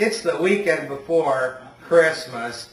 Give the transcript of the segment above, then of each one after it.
It's the weekend before Christmas,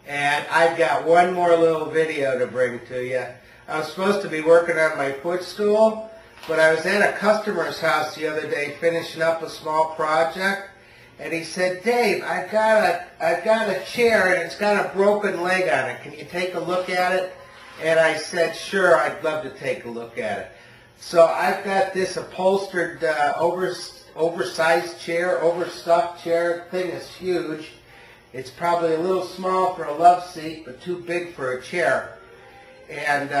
and I've got one more little video to bring to you. I was supposed to be working on my footstool, but I was at a customer's house the other day finishing up a small project, and he said, "Dave, I've got a chair and it's got a broken leg on it. Can you take a look at it?" And I said, "Sure, I'd love to take a look at it." So I've got this upholstered, oversized chair, overstuffed chair. The thing is huge. It's probably a little small for a love seat, but too big for a chair. And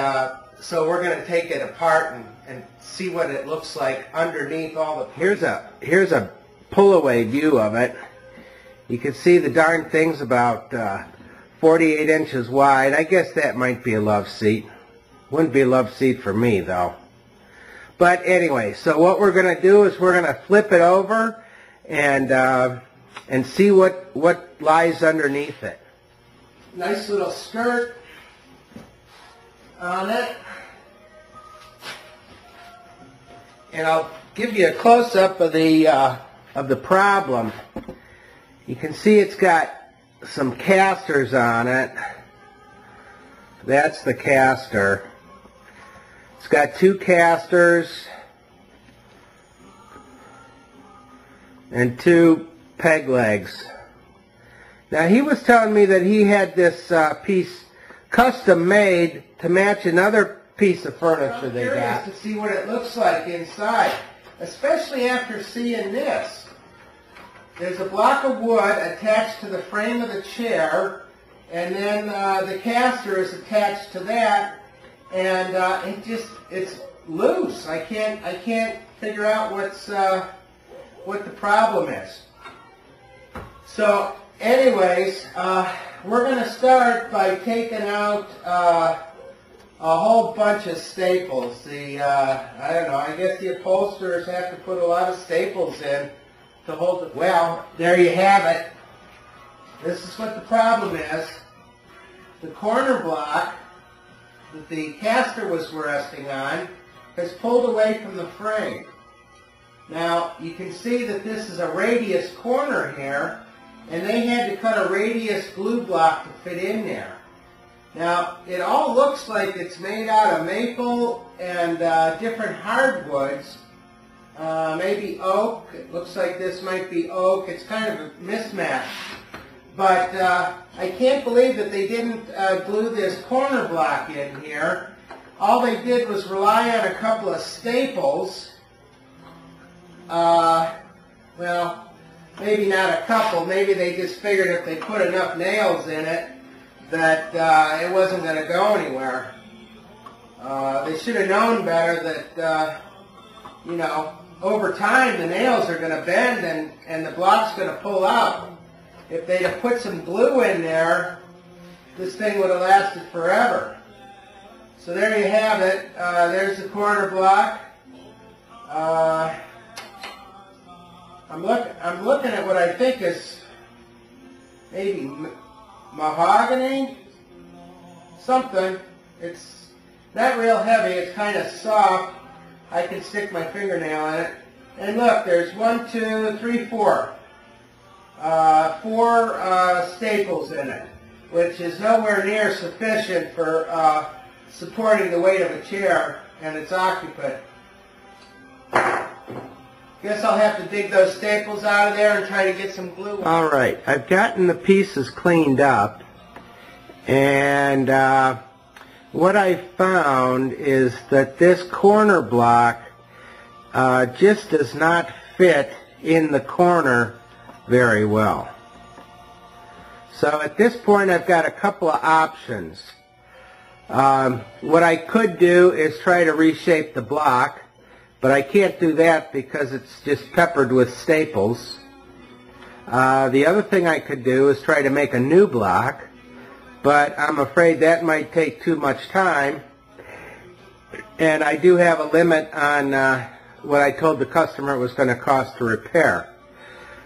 so we're going to take it apart and see what it looks like underneath all the... Here's a pull-away view of it. You can see the darn thing's about 48 inches wide. I guess that might be a love seat. Wouldn't be a love seat for me, though. But anyway, so what we're going to do is we're going to flip it over and see what lies underneath it. Nice little skirt on it. And I'll give you a close-up of the problem. You can see it's got some casters on it. That's the caster. It's got two casters and two peg legs. Now he was telling me that he had this piece custom made to match another piece of furniture they got. I'm curious to see what it looks like inside, especially after seeing this. There's a block of wood attached to the frame of the chair, and then the caster is attached to that, and it's loose. I can't figure out what the problem is. So anyways, we're going to start by taking out a whole bunch of staples. I don't know, I guess the upholsterers have to put a lot of staples in to hold it. Well, there you have it. This is what the problem is. The corner block that the caster was resting on has pulled away from the frame. Now, you can see that this is a radius corner here, and they had to cut a radius glue block to fit in there. Now, it all looks like it's made out of maple and different hardwoods. Maybe oak. It looks like this might be oak. It's kind of a mismatch. But I can't believe that they didn't glue this corner block in here. All they did was rely on a couple of staples. Well, maybe not a couple. Maybe they just figured if they put enough nails in it that it wasn't going to go anywhere. They should have known better that, you know, over time the nails are going to bend and the block's going to pull out. If they'd have put some glue in there, this thing would have lasted forever. So there you have it. There's the corner block. I'm looking at what I think is maybe mahogany, something. It's not real heavy. It's kind of soft. I can stick my fingernail in it. And look, there's 1, 2, 3, 4. 4 staples in it, which is nowhere near sufficient for supporting the weight of a chair and its occupant. Guess I'll have to dig those staples out of there and try to get some glue. All right, I've gotten the pieces cleaned up, and what I found is that this corner block just does not fit in the corner very well. So at this point I've got a couple of options. What I could do is try to reshape the block, but I can't do that because it's just peppered with staples. The other thing I could do is try to make a new block, but I'm afraid that might take too much time, and I do have a limit on what I told the customer it was going to cost to repair.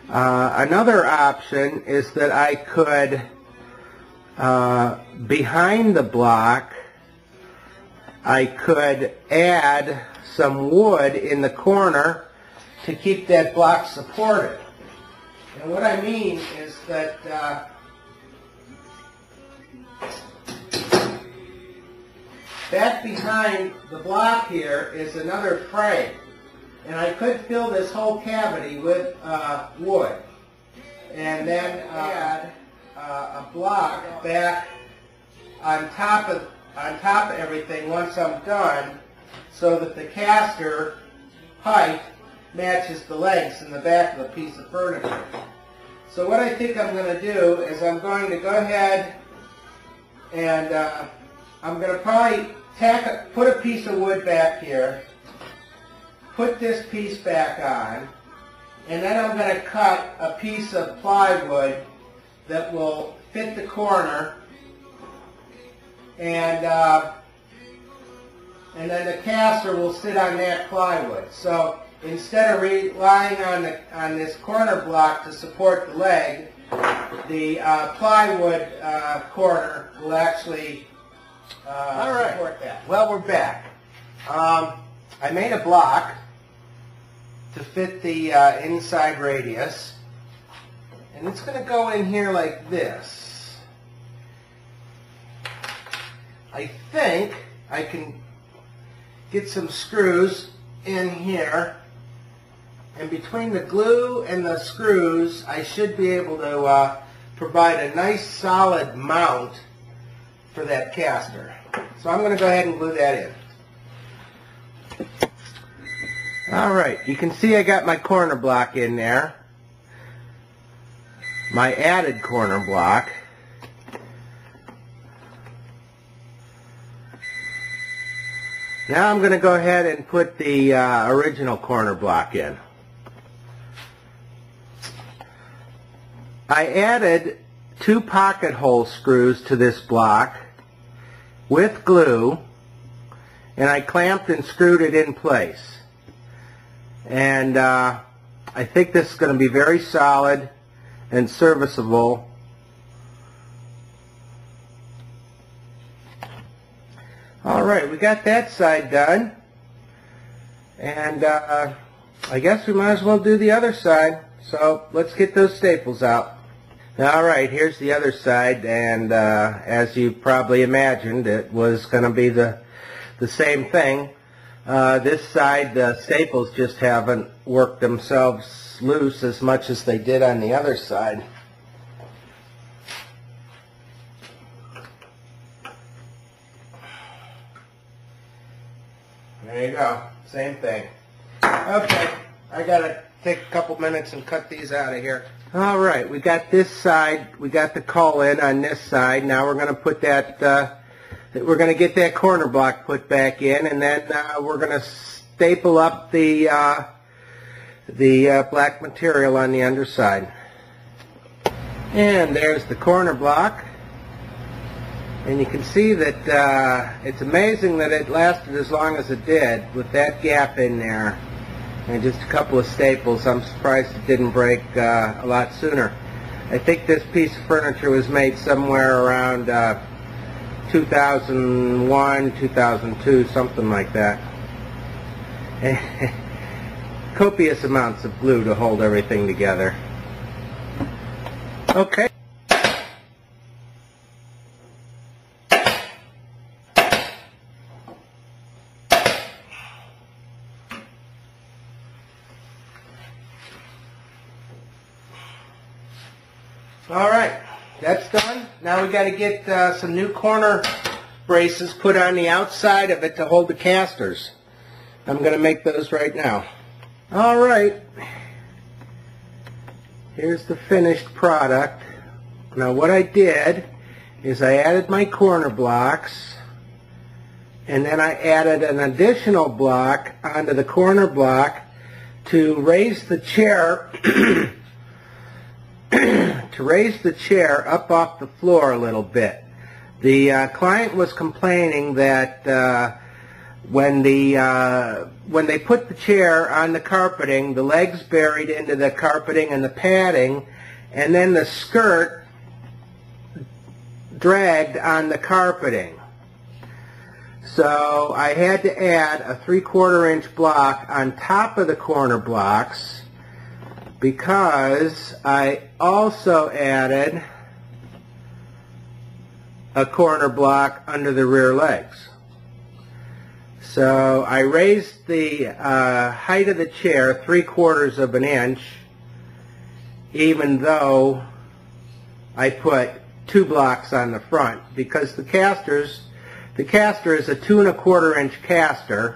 Another option is that I could, behind the block, I could add some wood in the corner to keep that block supported. And what I mean is that back behind the block here is another frame. And I could fill this whole cavity with wood. And then add a block back on top of everything once I'm done, so that the caster height matches the legs in the back of the piece of furniture. So what I think I'm going to do is I'm going to go ahead and I'm going to probably put a piece of wood back here, put this piece back on, and then I'm going to cut a piece of plywood that will fit the corner, and then the caster will sit on that plywood. So instead of relying on this corner block to support the leg, the plywood corner will actually support that. Well, we're back. I made a block to fit the inside radius, and it's going to go in here like this. I think I can get some screws in here, and between the glue and the screws I should be able to provide a nice solid mount for that caster. So I'm going to go ahead and glue that in. Alright, you can see I got my corner block in there, my added corner block. Now I'm going to go ahead and put the original corner block in. I added 2 pocket hole screws to this block with glue, and I clamped and screwed it in place. And I think this is going to be very solid and serviceable. Alright, we got that side done, and I guess we might as well do the other side. So let's get those staples out. Alright, here's the other side, and as you probably imagined, it was going to be the same thing. This side, the staples just haven't worked themselves loose as much as they did on the other side. There you go. Same thing. Okay, I gotta take a couple minutes and cut these out of here. Alright, we got this side, we got the cull in on this side. Now we're gonna put that, we're gonna get that corner block put back in, and then we're gonna staple up the black material on the underside. And there's the corner block. And you can see that it's amazing that it lasted as long as it did with that gap in there and just a couple of staples. I'm surprised it didn't break a lot sooner. I think this piece of furniture was made somewhere around 2001, 2002, something like that. Copious amounts of glue to hold everything together. Okay. Alright, that's done. Now we got to get some new corner braces put on the outside of it to hold the casters. I'm going to make those right now. Alright, here's the finished product. Now what I did is I added my corner blocks, and then I added an additional block onto the corner block to raise the chair up off the floor a little bit. The client was complaining that when they put the chair on the carpeting, the legs buried into the carpeting and the padding, and then the skirt dragged on the carpeting. So I had to add a 3/4 inch block on top of the corner blocks, because I also added a corner block under the rear legs. So I raised the height of the chair 3/4 of an inch, even though I put 2 blocks on the front, because the caster is a 2 1/4 inch caster,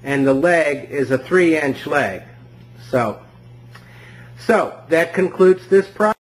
and the leg is a 3 inch leg. So that concludes this project.